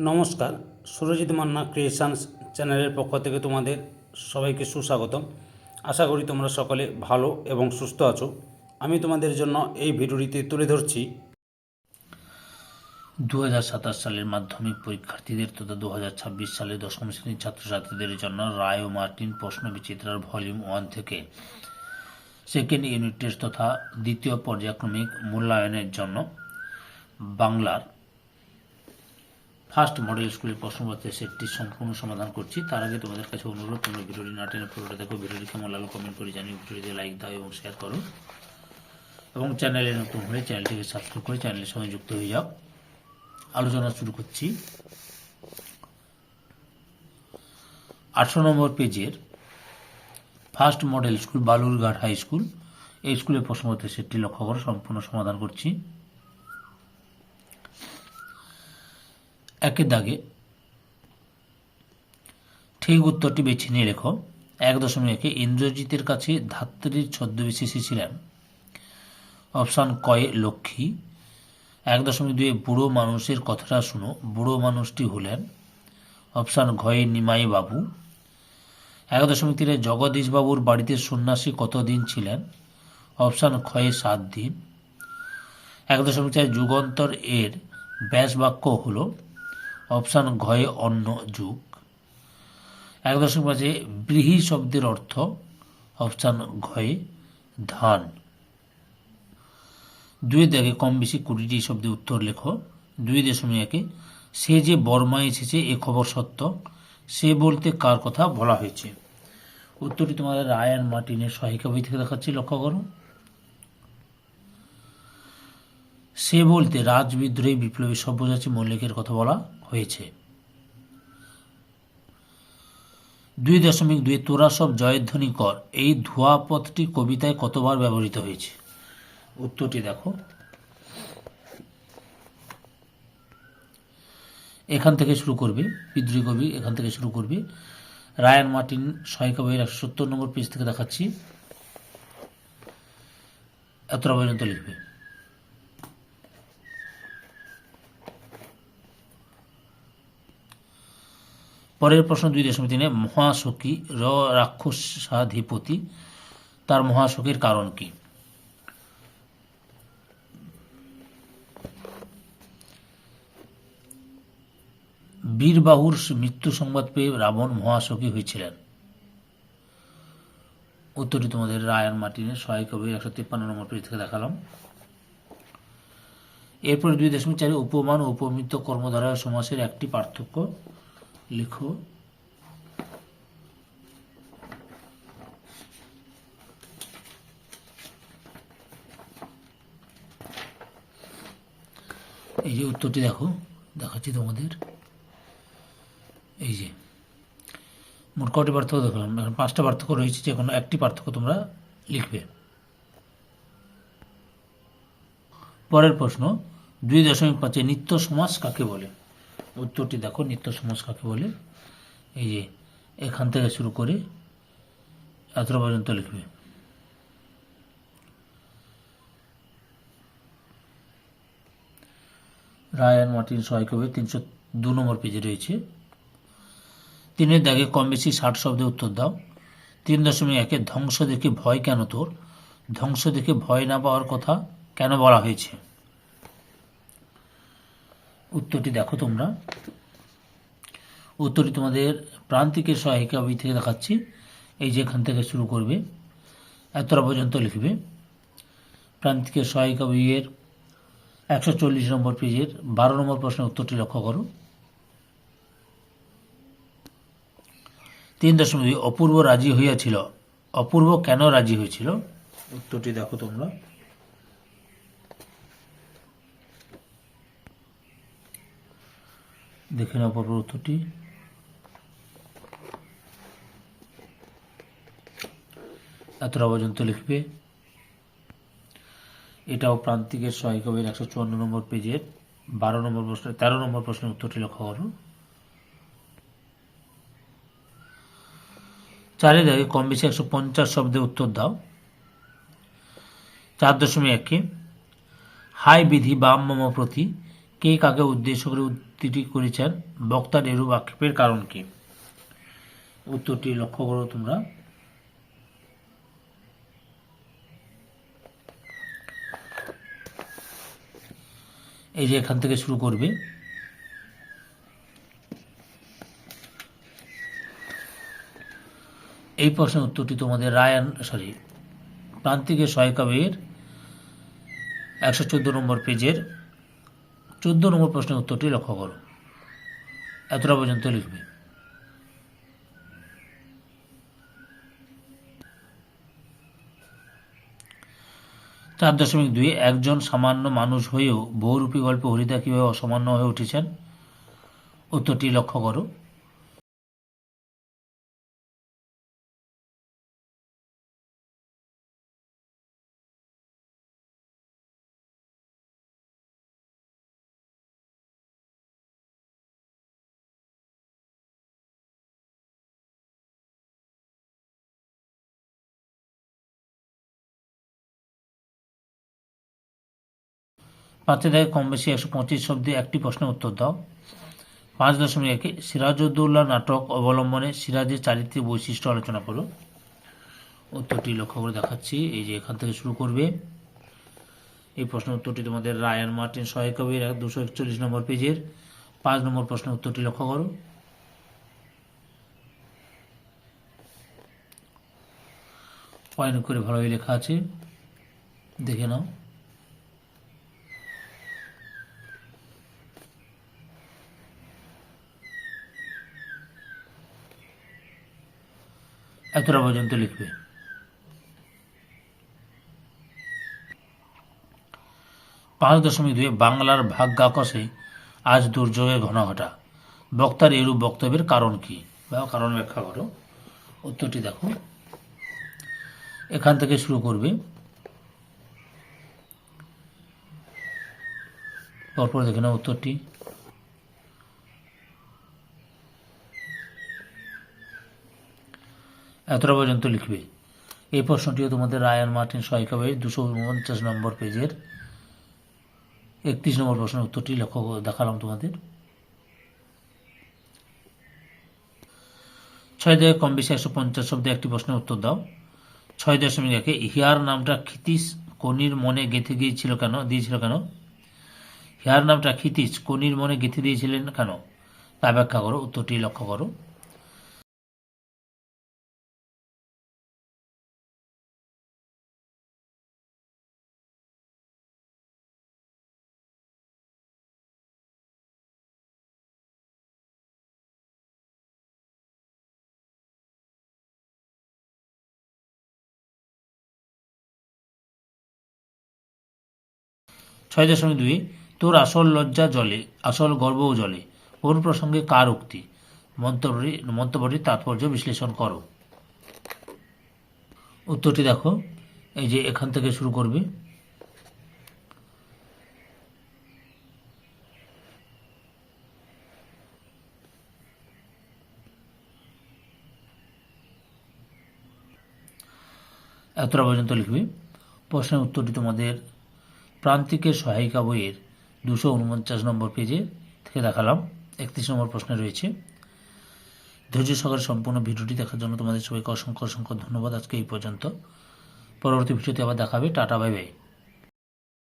নমস্কার, সুরজিৎ মান্না ক্রিয়েশনস চ্যানেলের পক্ষ থেকে তোমাদের সবাইকে সুস্বাগতম। আশা করি তোমরা সকলে ভালো এবং সুস্থ আছো। আমি তোমাদের জন্য এই ভিডিওটিতে তুলে ধরছি 2027 সালের মাধ্যমিক পরীক্ষার্থীদের তথা 2026 সালের দশম শ্রেণীর ছাত্রছাত্রীদের জন্য রায় ও মার্টিন প্রশ্ন বিচিত্রার ভলিউম 1 থেকে সেকেন্ড ইউনিট টেস্ট তথা দ্বিতীয় পর্যায়ক্রমিক মূল্যায়নের জন্য বাংলার ফার্স্ট মডেল স্কুলের প্রশ্নপত্রের সেটটি সম্পূর্ণ সমাধান করছি। তার আগে তোমাদের কাছে অনুরোধ, তোমরা ভিডিওটি না টেনে পুরোটা দেখো। ভিডিওটি কেমন লাগলো কমেন্ট করে জানিয়ে ভিডিওটিতে লাইক দাও এবং শেয়ার করো, এবং চ্যানেলে নতুন হলে চ্যানেলটিকে সাবস্ক্রাইব করে চ্যানেলের সঙ্গে যুক্ত হয়ে যাও। আলোচনা শুরু করছি। 18 নম্বর পেজের first model school Balurghat high school, এই স্কুলের প্রশ্নপত্রের সেটটি লক্ষ্য করে সম্পূর্ণ সমাধান করছি। একের দাগে ঠিক উত্তরটি বেছে নিয়ে লেখো। 1.1 ইন্দ্রজিতের কাছে ধাত্রীর ছদ্মবেশী ছিলেন। অপশান কয়ে লক্ষ্মী। 1.2 বুড়ো মানুষের কথাটা শুনো, বুড়ো মানুষটি হলেন। অপশান ঘয়ে নিমাই বাবু। 1.3 জগদীশবাবুর বাড়িতে সন্ন্যাসী কতদিন ছিলেন। অপশান ক্ষয়ে 7 দিন। 1.4 যুগান্তর এর ব্যাস বাক্য হল। অপশান ঘয়ে অন্য যুগ। 1.5 ব্রীহি শব্দের অর্থ। অপশান ঘয়ে ধান। 2 দাগে কম বেশি 20টি শব্দের উত্তর লেখো। 2.1 সে যে বর্মায় এসেছে এ খবর সত্য, সে বলতে কার কথা বলা হয়েছে। উত্তরটি তোমাদের রায়ান মার্টিনের সহায়িকা বই থেকে দেখাচ্ছি, লক্ষ্য করো। সে বলতে রাজবিদ্রোহী বিপ্লবী সব্যসাচী মল্লিকের কথা বলা হয়েছে। 2.2 তোরা সব জয়ধ্বনি কর, এই ধোঁয়াপথটি কবিতায় কতবার ব্যবহৃত হয়েছে। উত্তরটি দেখো। এখান থেকে শুরু করবে, বিদ্রোহী কবি এখান থেকে শুরু করবে। রায়ান মার্টিন সহায়িকা বইয়ের 170 নম্বর পেজ থেকে দেখাচ্ছি, এতটা পর্যন্ত লিখবে। পরের প্রশ্ন 2.3 মহাসখী রাক্ষসাধিপতি, তার মহাসখীর কারণ কি। বীরবাহুর মৃত্যু সংবাদ পেয়ে রাবণ মহাসখী হয়েছিলেন। উত্তরটি তোমাদের রায়ান মার্টিনের সহায়িকা বই 153 নম্বর পেজ থেকে দেখালাম। এরপরে 2.4 উপমান ও উপমিত কর্মধারা সমাসের একটি পার্থক্য লিখো। এই যে উত্তরটি দেখো, দেখাচ্ছি তোমাদের। এই যে মোট কটি পার্থক্য দেখলাম, এখন 5টা পার্থক্য রয়েছে, যে কোনো একটি পার্থক্য তোমরা লিখবে। পরের প্রশ্ন 2.5 নিত্য সমাস কাকে বলে। উত্তরটি দেখো, নিত্য সমাস কাকে বলে। এই যে এখান থেকে শুরু করে এতটা পর্যন্ত লিখবে। রায়ান মার্টিন সহায়িকা বই 302 নম্বর পেজে রয়েছে। 3 দাগে কম বেশি 60 শব্দে উত্তর দাও। 3.1 ধ্বংস দেখে ভয় কেন তোর, ধ্বংস দেখে ভয় না পাওয়ার কথা কেন বলা হয়েছে। উত্তরটি দেখো তোমরা। উত্তরটি তোমাদের প্রান্তিকের সহায়িকা বই থেকে দেখাচ্ছি। এই যে এখান থেকে শুরু করবে, এতটা পর্যন্ত লিখবে। প্রান্তিকের সহায়িকা বইয়ের 140 নম্বর পেজের 12 নম্বর প্রশ্নের উত্তরটি লক্ষ্য করো। 3.2 অপূর্ব রাজি হইয়াছিল, অপূর্ব কেন রাজি হয়েছিল। উত্তরটি দেখো তোমরা। দেখে নাও অপূর্ব উত্তরটি। এতটা পর্যন্ত লিখবে। এটাও প্রান্তিকের সহায়িকা বইয়ের 154 নম্বর পেজের 12 নম্বর প্রশ্ন 13 নম্বর প্রশ্নের উত্তরটি লক্ষ্য করো। 4 দাগে কম বেশি 150 শব্দে উত্তর দাও। 4.1 হাই বিধি বাম মম প্রতি, কে কাকে উদ্দেশ্য করে উক্তিটি করেছেন, বক্তার এরূপ আক্ষেপের কারণ কি? উত্তরটি লক্ষ্য করো তোমরা। এই যে এখান থেকে শুরু করবে। এই প্রশ্নের উত্তরটি তোমাদের প্রান্তিকের সহায়িকা বইয়ের 114 নম্বর পেজের 14 নম্বর প্রশ্নের উত্তরটি লক্ষ্য করো। এতটা পর্যন্ত লিখবে। 4.2 একজন সামান্য মানুষ হয়েও বহুরূপী গল্পে হরিদা কিভাবে অসামান্য হয়ে উঠেছেন? উত্তরটি লক্ষ্য করো। পাঁচে থেকে কম বেশি 125 শব্দে একটি প্রশ্নের উত্তর দাও। 5.1 সিরাজউদ্দৌলা নাটক অবলম্বনে সিরাজের চারিত্রিক বৈশিষ্ট্য আলোচনা করো। উত্তরটি লক্ষ্য করে দেখাচ্ছি। এই যে এখান থেকে শুরু করবে। এই প্রশ্নের উত্তরটি তোমাদের রায়ান মার্টিন সহায়িকা বইয়ের 241 নম্বর পেজের 5 নম্বর প্রশ্নের উত্তরটি লক্ষ্য করো। পয়েন্ট করে ভালোভাবে লেখা আছে, দেখে নাও। এতটা পর্যন্ত লিখবে। 5.2 বাংলার ভাগ্যাকাশে আজ দুর্যোগের ঘনাঘটা, বক্তার এরূপ বক্তব্যের কারণ কি বা কারণ ব্যাখ্যা করো। উত্তরটি দেখো। এখান থেকে শুরু করবে। পরপর দেখে নাও উত্তরটি। এতটা পর্যন্ত লিখবে। এই প্রশ্নটিও তোমাদের রায়ান মার্টিন সহায়িকা বইয়ের 249 নম্বর পেজের 31 নম্বর প্রশ্নের উত্তরটি লক্ষ্য দেখালাম তোমাদের। 6 থেকে কম বেশি 150 শব্দে একটি প্রশ্নের উত্তর দাও। 6.1 ইহার নামটা ক্ষিতীশ কনির মনে গেঁথে দিয়েছিল কেন? ইহার নামটা ক্ষিতীশ কনির মনে গেঁথে দিয়েছিলেন কেন তা ব্যাখ্যা করো। উত্তরটি লক্ষ্য করো। ছয় 6.2 তোর আসল লজ্জা জলে, আসল গর্বও জলে, কোন প্রসঙ্গে কার উক্তি? মন্তব্যটি তাৎপর্য বিশ্লেষণ করো। উত্তরটি দেখো। এই যে এখান থেকে শুরু করবে। এতটা পর্যন্ত লিখবে। প্রশ্নের উত্তরটি তোমাদের প্রান্তিকের সহায়িকা বইয়ের 249 নম্বর পেজে থেকে দেখালাম। 31 নম্বর প্রশ্নে রয়েছে। ধৈর্য সহকারে সম্পূর্ণ ভিডিওটি দেখার জন্য তোমাদের সবাইকে অসংখ্য ধন্যবাদ। আজকে এই পর্যন্ত। পরবর্তী ভিডিওতে আবার দেখাবে। Tata, bye bye.